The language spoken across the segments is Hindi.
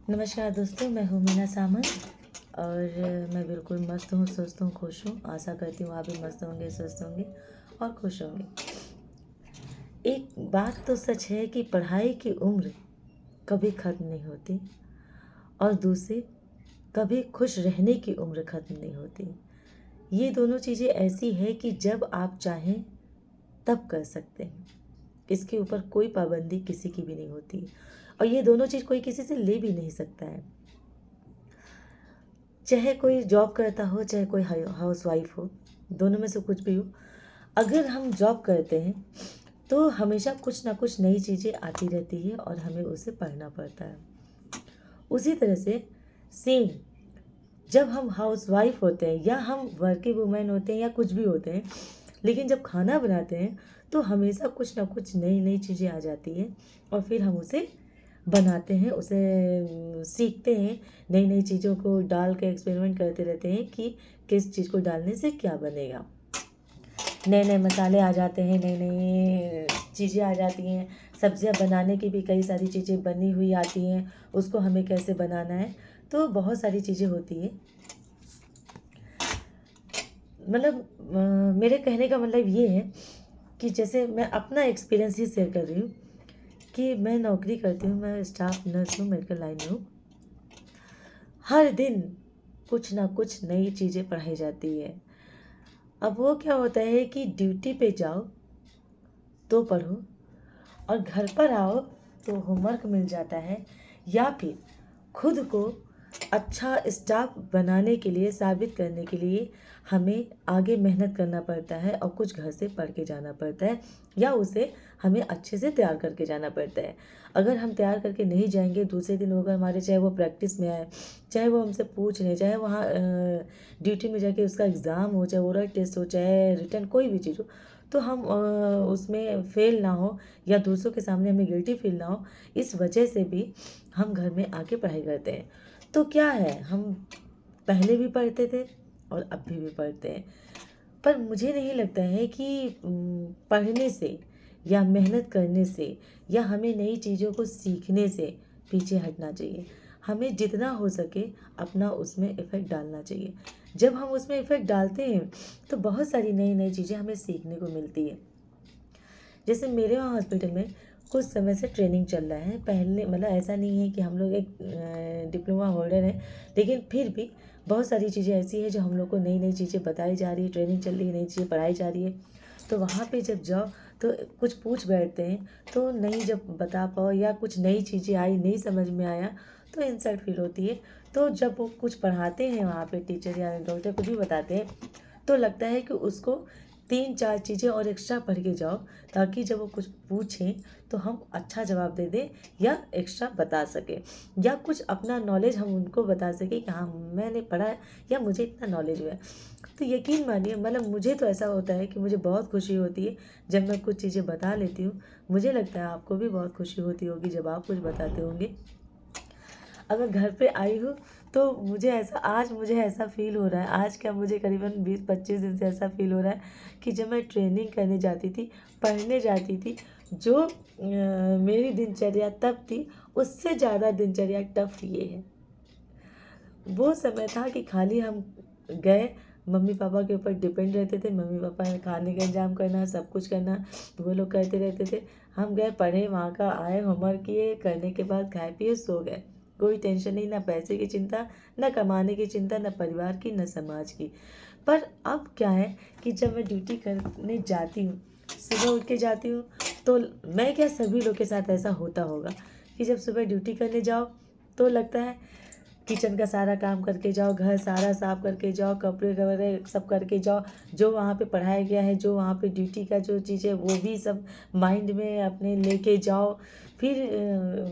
नमस्कार दोस्तों, मैं हूँ मीना सामंत और मैं बिल्कुल मस्त हूँ, स्वस्थ हूँ, खुश हूँ। आशा करती हूँ आप भी मस्त होंगे, स्वस्थ होंगे और खुश होंगे। एक बात तो सच है कि पढ़ाई की उम्र कभी ख़त्म नहीं होती और दूसरी कभी खुश रहने की उम्र ख़त्म नहीं होती। ये दोनों चीज़ें ऐसी हैं कि जब आप चाहें तब कर सकते हैं। इसके ऊपर कोई पाबंदी किसी की भी नहीं होती और ये दोनों चीज़ कोई किसी से ले भी नहीं सकता है। चाहे कोई जॉब करता हो, चाहे कोई हाउसवाइफ हो, दोनों में से कुछ भी हो। अगर हम जॉब करते हैं तो हमेशा कुछ ना कुछ नई चीज़ें आती रहती है और हमें उसे पढ़ना पड़ता है। उसी तरह से सेम जब हम हाउसवाइफ होते हैं या हम वर्किंग वुमेन होते हैं या कुछ भी होते हैं, लेकिन जब खाना बनाते हैं तो हमेशा कुछ ना कुछ नई नई चीज़ें आ जाती हैं और फिर हम उसे बनाते हैं, उसे सीखते हैं, नई नई चीज़ों को डाल के एक्सपेरिमेंट करते रहते हैं कि किस चीज़ को डालने से क्या बनेगा। नए नए मसाले आ जाते हैं, नई नई चीज़ें आ जाती हैं, सब्जियां बनाने की भी कई सारी चीज़ें बनी हुई आती हैं, उसको हमें कैसे बनाना है, तो बहुत सारी चीज़ें होती हैं। मतलब मेरे कहने का मतलब ये है कि जैसे मैं अपना एक्सपीरियंस ही शेयर कर रही हूँ कि मैं नौकरी करती हूँ, मैं स्टाफ नर्स हूँ, मेडिकल लाइन में हूँ। हर दिन कुछ ना कुछ नई चीज़ें पढ़ाई जाती है। अब वो क्या होता है कि ड्यूटी पे जाओ तो पढ़ो और घर पर आओ तो होमवर्क मिल जाता है, या फिर खुद को अच्छा स्टाफ बनाने के लिए, साबित करने के लिए हमें आगे मेहनत करना पड़ता है और कुछ घर से पढ़ के जाना पड़ता है या उसे हमें अच्छे से तैयार करके जाना पड़ता है। अगर हम तैयार करके नहीं जाएंगे, दूसरे दिन अगर हमारे चाहे वो प्रैक्टिस में आए, चाहे वो हमसे पूछ लें, चाहे वहाँ ड्यूटी में जाके उसका एग्ज़ाम हो, चाहे ओरल टेस्ट हो, चाहे रिटर्न कोई भी चीज़ हो, तो हम उसमें फेल ना हो या दूसरों के सामने हमें गिल्टी फील ना हो, इस वजह से भी हम घर में आके पढ़ाई करते हैं। तो क्या है, हम पहले भी पढ़ते थे और अब भी पढ़ते हैं, पर मुझे नहीं लगता है कि पढ़ने से या मेहनत करने से या हमें नई चीज़ों को सीखने से पीछे हटना चाहिए। हमें जितना हो सके अपना उसमें इफ़ेक्ट डालना चाहिए। जब हम उसमें इफ़ेक्ट डालते हैं तो बहुत सारी नई नई चीज़ें हमें सीखने को मिलती है। जैसे मेरे वहाँ हॉस्पिटल में कुछ समय से ट्रेनिंग चल रहा है। पहले मतलब ऐसा नहीं है कि हम लोग एक डिप्लोमा होल्डर हैं, लेकिन फिर भी बहुत सारी चीज़ें ऐसी हैं जो हम लोग को नई नई चीज़ें बताई जा रही है, ट्रेनिंग चल रही है, नई चीज़ें पढ़ाई जा रही है। तो वहाँ पे जब जाओ तो कुछ पूछ बैठते हैं, तो नहीं जब बता पाओ या कुछ नई चीज़ें आई, नहीं समझ में आया, तो इंसल्ट फील होती है। तो जब वो कुछ पढ़ाते हैं वहाँ पे टीचर या डॉक्टर कुछ भी बताते हैं, तो लगता है कि उसको 3-4 चीज़ें और एक्स्ट्रा पढ़ के जाओ, ताकि जब वो कुछ पूछें तो हम अच्छा जवाब दे दें या एक्स्ट्रा बता सकें, या कुछ अपना नॉलेज हम उनको बता सकें कि हाँ मैंने पढ़ा है या मुझे इतना नॉलेज हुआ है। तो यकीन मानिए, मतलब मुझे तो ऐसा होता है कि मुझे बहुत खुशी होती है जब मैं कुछ चीज़ें बता लेती हूँ। मुझे लगता है आपको भी बहुत खुशी होती होगी जब आप कुछ बताते होंगे। अब मैं घर पे आई हूँ तो मुझे ऐसा फ़ील हो रहा है, आज क्या मुझे करीबन 20-25 दिन से ऐसा फ़ील हो रहा है कि जब मैं ट्रेनिंग करने जाती थी, पढ़ने जाती थी, जो मेरी दिनचर्या तब थी, उससे ज़्यादा दिनचर्या टफ़ ये है। वो समय था कि खाली हम गए, मम्मी-पापा के ऊपर डिपेंड रहते थे, मम्मी-पापा ने खाने का इंतज़ाम करना, सब कुछ करना, वो लोग करते रहते थे। हम गए, पढ़े, वहाँ का आए, होमवर्क किए, करने के बाद खाए-पिए, सो गए। कोई टेंशन नहीं, ना पैसे की चिंता, ना कमाने की चिंता, ना परिवार की, ना समाज की। पर अब क्या है कि जब मैं ड्यूटी करने जाती हूँ, सुबह उठ के जाती हूँ, तो मैं क्या, सभी लोग के साथ ऐसा होता होगा कि जब सुबह ड्यूटी करने जाओ, तो लगता है किचन का सारा काम करके जाओ, घर सारा साफ करके जाओ, कपड़े वगैरह सब करके जाओ, जो वहाँ पे पढ़ाया गया है, जो वहाँ पे ड्यूटी का जो चीज़ है वो भी सब माइंड में अपने लेके जाओ। फिर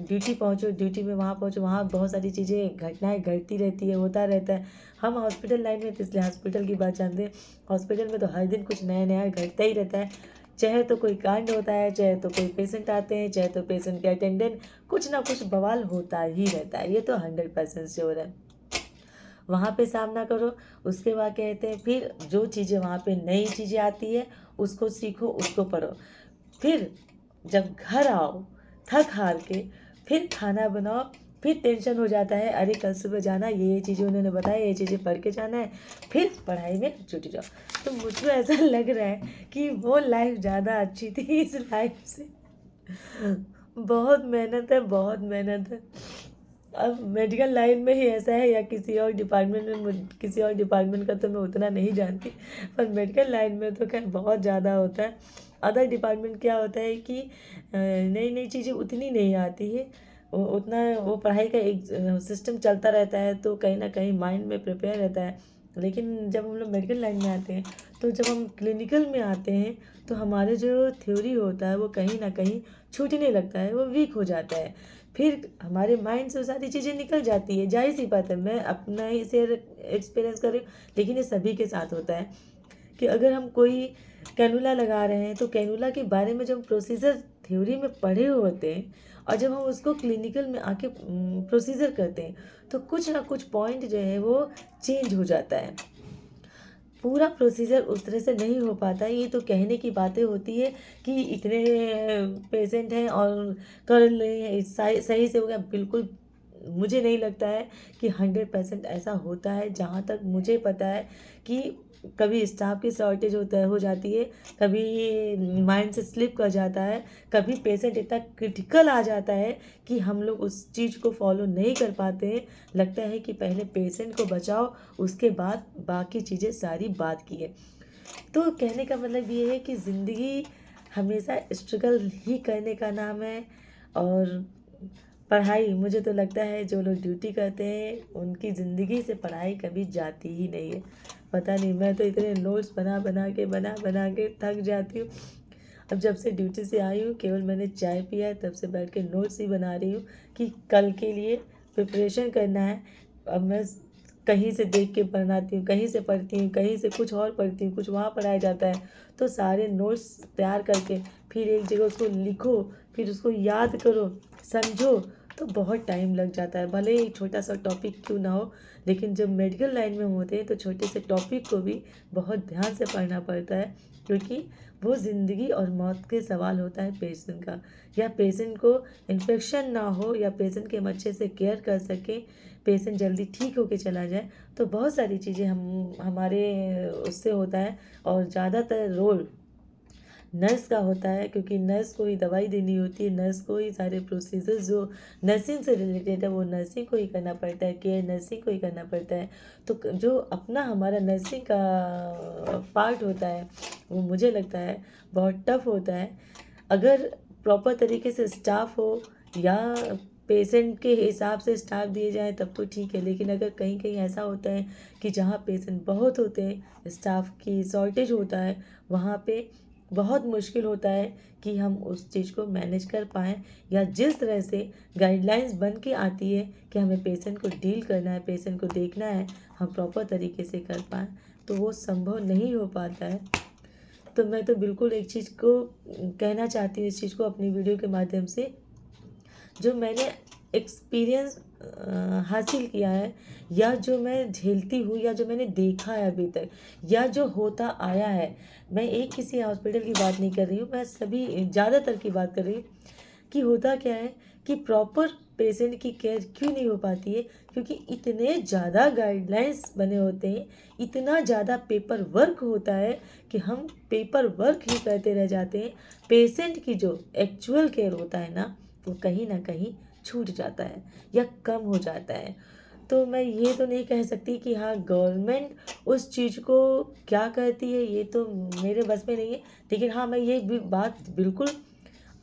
ड्यूटी पहुँचो, ड्यूटी में वहाँ पहुँचो, वहाँ बहुत सारी चीज़ें, घटनाएँ घटती रहती है, होता रहता है। हम हॉस्पिटल लाइन में थे इसलिए हॉस्पिटल की बात जानते हैं। हॉस्पिटल में तो हर दिन कुछ नया नया घटता ही रहता है। चाहे तो कोई कांड होता है, चाहे तो कोई पेशेंट आते हैं, चाहे तो पेशेंट के अटेंडेंट, कुछ ना कुछ बवाल होता ही रहता है। ये तो 100% श्योर है। वहाँ पे सामना करो, उसके बाद कहते हैं फिर जो चीज़ें वहाँ पे नई चीज़ें आती है उसको सीखो, उसको पढ़ो। फिर जब घर आओ थक हार के, फिर खाना बनाओ फिर टेंशन हो जाता है, अरे कल सुबह जाना, ये चीज़ें उन्होंने बताया, ये चीज़ें पढ़ के जाना है, फिर पढ़ाई में छूट जाओ। तो मुझको ऐसा लग रहा है कि वो लाइफ ज़्यादा अच्छी थी इस लाइफ से। बहुत मेहनत है, बहुत मेहनत है। अब मेडिकल लाइन में ही ऐसा है या किसी और डिपार्टमेंट में, किसी और डिपार्टमेंट का तो मैं उतना नहीं जानती, पर मेडिकल लाइन में तो खैर बहुत ज़्यादा होता है। अदर डिपार्टमेंट क्या होता है कि नई नई चीज़ें उतनी नहीं आती है, उतना वो पढ़ाई का एक सिस्टम चलता रहता है, तो कहीं ना कहीं माइंड में प्रिपेयर रहता है। लेकिन जब हम लोग मेडिकल लाइन में आते हैं, तो जब हम क्लिनिकल में आते हैं, तो हमारे जो थ्योरी होता है वो कहीं ना कहीं छूटने लगता है, वो वीक हो जाता है। फिर हमारे माइंड से वो सारी चीज़ें निकल जाती है, जाहिर सी बात है, मैं अपना ही शेयर एक्सपीरियंस कर रही हूँ, लेकिन ये सभी के साथ होता है कि अगर हम कोई कैनुला लगा रहे हैं, तो कैनुला के बारे में जब प्रोसीजर थ्योरी में पढ़े हुए होते हैं, और जब हम उसको क्लिनिकल में आके प्रोसीजर करते हैं, तो कुछ ना कुछ पॉइंट जो है वो चेंज हो जाता है। पूरा प्रोसीजर उस तरह से नहीं हो पाता है। ये तो कहने की बातें होती है कि इतने पेशेंट हैं और कर लें, सही से हो गया, बिल्कुल मुझे नहीं लगता है कि 100% ऐसा होता है। जहाँ तक मुझे पता है कि कभी स्टाफ की शॉर्टेज हो जाती है, कभी माइंड से स्लिप कर जाता है, कभी पेशेंट इतना क्रिटिकल आ जाता है कि हम लोग उस चीज़ को फॉलो नहीं कर पाते हैं। लगता है कि पहले पेशेंट को बचाओ, उसके बाद बाकी चीज़ें सारी बात की है। तो कहने का मतलब ये है कि ज़िंदगी हमेशा स्ट्रगल ही करने का नाम है। और पढ़ाई, मुझे तो लगता है जो लोग ड्यूटी करते हैं उनकी ज़िंदगी से पढ़ाई कभी जाती ही नहीं है। पता नहीं, मैं तो इतने नोट्स बना बना के थक जाती हूँ। अब जब से ड्यूटी से आई हूँ, केवल मैंने चाय पिया है, तब से बैठ के नोट्स ही बना रही हूँ कि कल के लिए प्रिपरेशन करना है। अब मैं कहीं से देख के बनाती हूँ, कहीं से पढ़ती हूँ, कहीं से कुछ और पढ़ती हूँ, कुछ वहाँ पढ़ाया जाता है, तो सारे नोट्स तैयार करके फिर एक जगह उसको लिखो, फिर उसको याद करो, समझो, तो बहुत टाइम लग जाता है। भले ही छोटा सा टॉपिक क्यों ना हो, लेकिन जब मेडिकल लाइन में होते हैं तो छोटे से टॉपिक को भी बहुत ध्यान से पढ़ना पड़ता है, क्योंकि वो ज़िंदगी और मौत के सवाल होता है पेशेंट का। या पेशेंट को इन्फेक्शन ना हो, या पेशेंट के हम अच्छे से केयर कर सकें, पेशेंट जल्दी ठीक होके चला जाए, तो बहुत सारी चीज़ें हमारे उससे होता है। और ज़्यादातर रोल नर्स का होता है, क्योंकि नर्स को ही दवाई देनी होती है, नर्स को ही सारे प्रोसीजर्स जो नर्सिंग से रिलेटेड है वो नर्सिंग को ही करना पड़ता है, केयर नर्सिंग को ही करना पड़ता है। तो जो अपना हमारा नर्सिंग का पार्ट होता है, वो मुझे लगता है बहुत टफ होता है। अगर प्रॉपर तरीके से स्टाफ हो, या पेशेंट के हिसाब से स्टाफ दिए जाए, तब तो ठीक है। लेकिन अगर कहीं कहीं ऐसा होता है कि जहाँ पेशेंट बहुत होते हैं, स्टाफ की शॉर्टेज होता है, वहाँ पे बहुत मुश्किल होता है कि हम उस चीज़ को मैनेज कर पाएँ, या जिस तरह से गाइडलाइंस बन के आती है कि हमें पेशेंट को डील करना है, पेशेंट को देखना है, हम प्रॉपर तरीके से कर पाएँ, तो वो संभव नहीं हो पाता है। तो मैं तो बिल्कुल एक चीज़ को कहना चाहती हूँ, इस चीज़ को अपनी वीडियो के माध्यम से, जो मैंने एक्सपीरियंस हासिल किया है, या जो मैं झेलती हूँ, या जो मैंने देखा है अभी तक, या जो होता आया है। मैं एक किसी हॉस्पिटल की बात नहीं कर रही हूँ, मैं सभी ज़्यादातर की बात कर रही हूँ कि होता क्या है कि प्रॉपर पेशेंट की केयर क्यों नहीं हो पाती है, क्योंकि इतने ज़्यादा गाइडलाइंस बने होते हैं, इतना ज़्यादा पेपर वर्क होता है कि हम पेपर वर्क ही करते रह जाते हैं। पेशेंट की जो एक्चुअल केयर होता है ना, वो कहीं ना कहीं छूट जाता है या कम हो जाता है। तो मैं ये तो नहीं कह सकती कि हाँ गवर्नमेंट उस चीज़ को क्या कहती है, ये तो मेरे बस में नहीं है। लेकिन हाँ, मैं ये भी बात बिल्कुल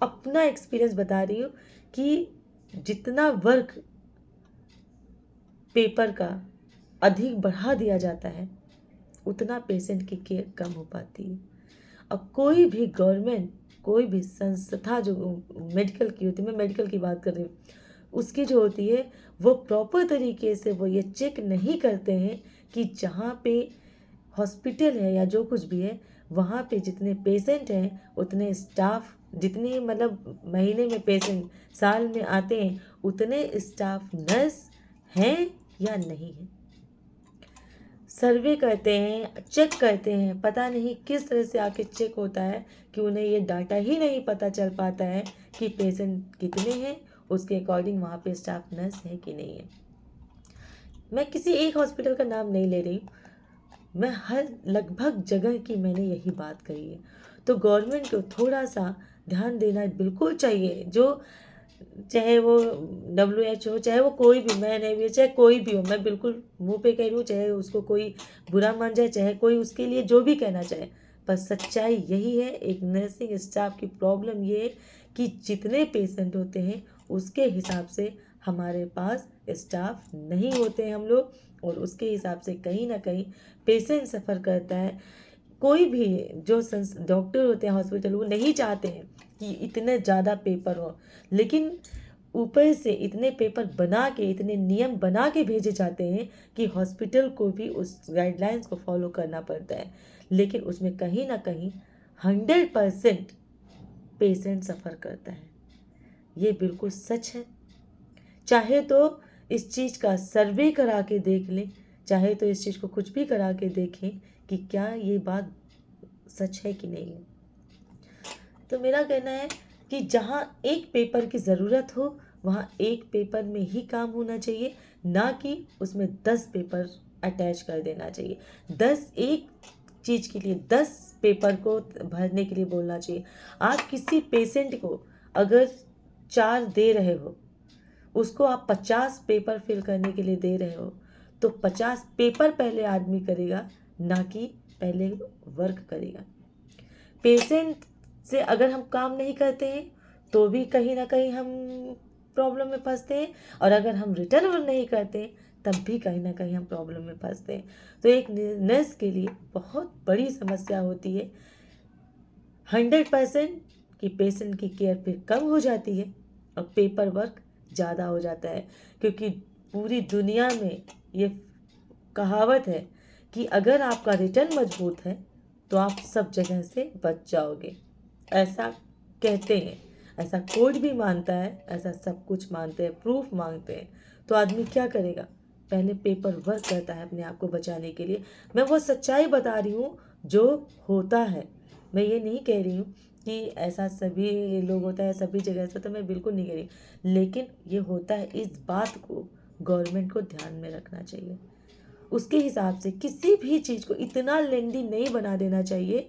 अपना एक्सपीरियंस बता रही हूँ कि जितना वर्क पेपर का अधिक बढ़ा दिया जाता है, उतना पेशेंट की केयर कम हो पाती है। अब कोई भी गवर्नमेंट, कोई भी संस्था जो मेडिकल की होती है, मैं मेडिकल की बात कर रही हूँ, उसकी जो होती है वो प्रॉपर तरीके से वो ये चेक नहीं करते हैं कि जहाँ पे हॉस्पिटल है या जो कुछ भी है, वहाँ पे जितने पेशेंट हैं उतने स्टाफ, जितने मतलब महीने में पेशेंट साल में आते हैं, उतने स्टाफ नर्स हैं या नहीं है। सर्वे करते हैं, चेक करते हैं, पता नहीं किस तरह से आके चेक होता है कि उन्हें ये डाटा ही नहीं पता चल पाता है कि पेशेंट कितने हैं, उसके अकॉर्डिंग वहाँ पे स्टाफ नर्स है कि नहीं है। मैं किसी एक हॉस्पिटल का नाम नहीं ले रही हूँ, मैं हर लगभग जगह की मैंने यही बात कही है। तो गवर्नमेंट को थोड़ा सा ध्यान देना बिल्कुल चाहिए, जो चाहे वो WHO, चाहे वो कोई भी, मैं नहीं भी, चाहे कोई भी हो, मैं बिल्कुल मुंह पे कह रही हूँ, चाहे उसको कोई बुरा मान जाए, चाहे कोई उसके लिए जो भी कहना चाहे, पर सच्चाई यही है। एक नर्सिंग स्टाफ की प्रॉब्लम ये है कि जितने पेशेंट होते हैं उसके हिसाब से हमारे पास स्टाफ नहीं होते हैं हम लोग, और उसके हिसाब से कहीं ना कहीं पेशेंट सफ़र करता है। कोई भी जो डॉक्टर होते हैं हॉस्पिटल, वो नहीं चाहते हैं कि इतने ज़्यादा पेपर हो, लेकिन ऊपर से इतने पेपर बना के, इतने नियम बना के भेजे जाते हैं कि हॉस्पिटल को भी उस गाइडलाइंस को फॉलो करना पड़ता है, लेकिन उसमें कहीं ना कहीं 100% पेशेंट सफ़र करता है। ये बिल्कुल सच है। चाहे तो इस चीज़ का सर्वे करा के देख लें, चाहे तो इस चीज़ को कुछ भी करा के देखें कि क्या ये बात सच है कि नहीं है। तो मेरा कहना है कि जहाँ एक पेपर की ज़रूरत हो वहाँ एक पेपर में ही काम होना चाहिए, ना कि उसमें 10 पेपर अटैच कर देना चाहिए। 10 एक चीज़ के लिए 10 पेपर को भरने के लिए बोलना चाहिए। आप किसी पेशेंट को अगर 4 दे रहे हो, उसको आप 50 पेपर फिल करने के लिए दे रहे हो, तो 50 पेपर पहले आदमी करेगा, ना कि पहले वर्क करेगा। पेशेंट से अगर हम काम नहीं करते हैं तो भी कहीं ना कहीं हम प्रॉब्लम में फंसते हैं, और अगर हम रिटर्न नहीं करते तब भी कहीं ना कहीं हम प्रॉब्लम में फंसते हैं। तो एक नर्स के लिए बहुत बड़ी समस्या होती है 100% कि पेशेंट की केयर फिर कम हो जाती है और पेपर वर्क ज़्यादा हो जाता है, क्योंकि पूरी दुनिया में ये कहावत है कि अगर आपका रिटर्न मजबूत है तो आप सब जगह से बच जाओगे। ऐसा कहते हैं, ऐसा कोड भी मानता है, ऐसा सब कुछ मानते हैं, प्रूफ मांगते हैं। तो आदमी क्या करेगा? पहले पेपर वर्क करता है अपने आप को बचाने के लिए। मैं वो सच्चाई बता रही हूँ जो होता है। मैं ये नहीं कह रही हूँ कि ऐसा सभी लोग होता है, सभी जगह ऐसा, तो मैं बिल्कुल नहीं कह रही, लेकिन ये होता है। इस बात को गवर्नमेंट को ध्यान में रखना चाहिए। उसके हिसाब से किसी भी चीज़ को इतना लेंदी नहीं बना देना चाहिए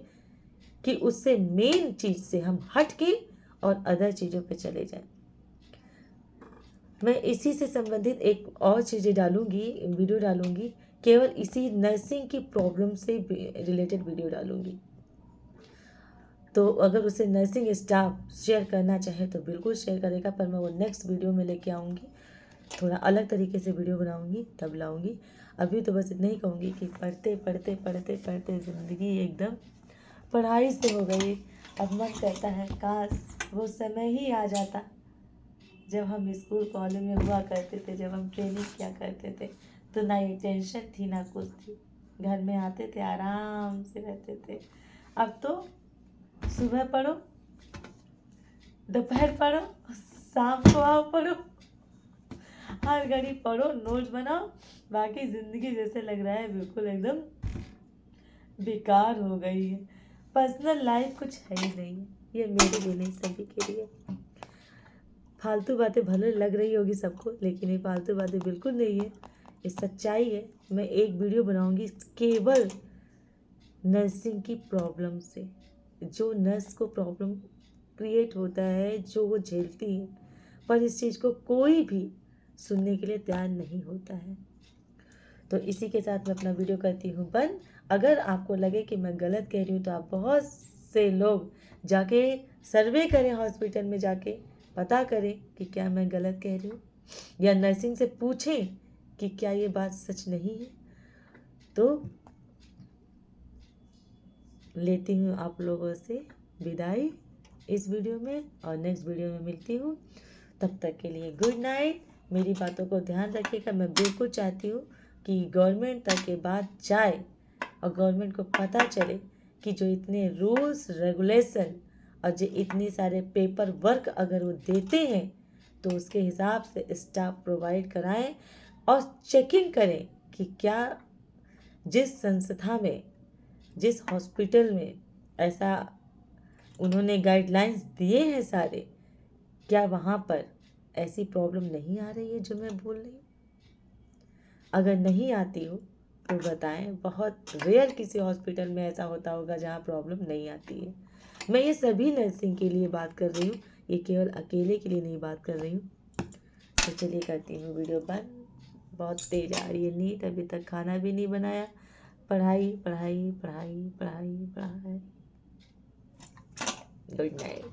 कि उससे मेन चीज़ से हम हट के और अदर चीज़ों पे चले जाएं। मैं इसी से संबंधित एक और चीज़ें डालूंगी, वीडियो डालूंगी, केवल इसी नर्सिंग की प्रॉब्लम से रिलेटेड वीडियो डालूंगी। तो अगर उसे नर्सिंग स्टाफ शेयर करना चाहे तो बिल्कुल शेयर करेगा, पर मैं वो नेक्स्ट वीडियो में लेके आऊँगी, थोड़ा अलग तरीके से वीडियो बनाऊँगी, तब लाऊँगी। अभी तो बस इतना ही कहूँगी कि पढ़ते पढ़ते पढ़ते पढ़ते ज़िंदगी एकदम पढ़ाई से हो गई। अब मन करता है काश वो समय ही आ जाता जब हम स्कूल कॉलेज में हुआ करते थे, जब हम ट्रेनिंग किया करते थे, तो ना ये टेंशन थी ना कुछ थी, घर में आते थे आराम से रहते थे। अब तो सुबह पढ़ो, दोपहर पढ़ो, शाम को आओ पढ़ो, हर घड़ी पढ़ो, नोट्स बनाओ, बाकी ज़िंदगी जैसे लग रहा है बिल्कुल एकदम बेकार हो गई है। पर्सनल लाइफ कुछ है ही नहीं। ये मेरे लिए नहीं, सभी के लिए। फालतू बातें भले लग रही होगी सबको, लेकिन ये फालतू बातें बिल्कुल नहीं है, ये सच्चाई है। मैं एक वीडियो बनाऊंगी केवल नर्सिंग की प्रॉब्लम से, जो नर्स को प्रॉब्लम क्रिएट होता है, जो वो झेलती है, पर इस चीज़ को कोई भी सुनने के लिए तैयार नहीं होता है। तो इसी के साथ मैं अपना वीडियो करती हूँ बंद। अगर आपको लगे कि मैं गलत कह रही हूँ तो आप बहुत से लोग जाके सर्वे करें, हॉस्पिटल में जाके पता करें कि क्या मैं गलत कह रही हूँ, या नर्सिंग से पूछें कि क्या ये बात सच नहीं है। तो लेती हूँ आप लोगों से विदाई इस वीडियो में, और नेक्स्ट वीडियो में मिलती हूँ। तब तक के लिए गुड नाइट। मेरी बातों को ध्यान रखिएगा। मैं बिल्कुल चाहती हूँ कि गवर्नमेंट तक ये बात जाए और गवर्नमेंट को पता चले कि जो इतने रूल्स रेगुलेशन और जो इतने सारे पेपर वर्क अगर वो देते हैं तो उसके हिसाब से स्टाफ प्रोवाइड कराएं, और चेकिंग करें कि क्या जिस संस्था में, जिस हॉस्पिटल में ऐसा उन्होंने गाइडलाइंस दिए हैं सारे, क्या वहाँ पर ऐसी प्रॉब्लम नहीं आ रही है जो मैं बोल रही हूँ? अगर नहीं आती हो तो बताएं। बहुत रेयर किसी हॉस्पिटल में ऐसा होता होगा जहाँ प्रॉब्लम नहीं आती है। मैं ये सभी नर्सिंग के लिए बात कर रही हूँ, ये केवल अकेले के लिए नहीं बात कर रही हूँ। तो चलिए करती हूँ वीडियो बंद। बहुत तेज आ रही है नींद, अभी तक खाना भी नहीं बनाया। पढ़ाई पढ़ाई पढ़ाई पढ़ाई पढ़ाई। Good night.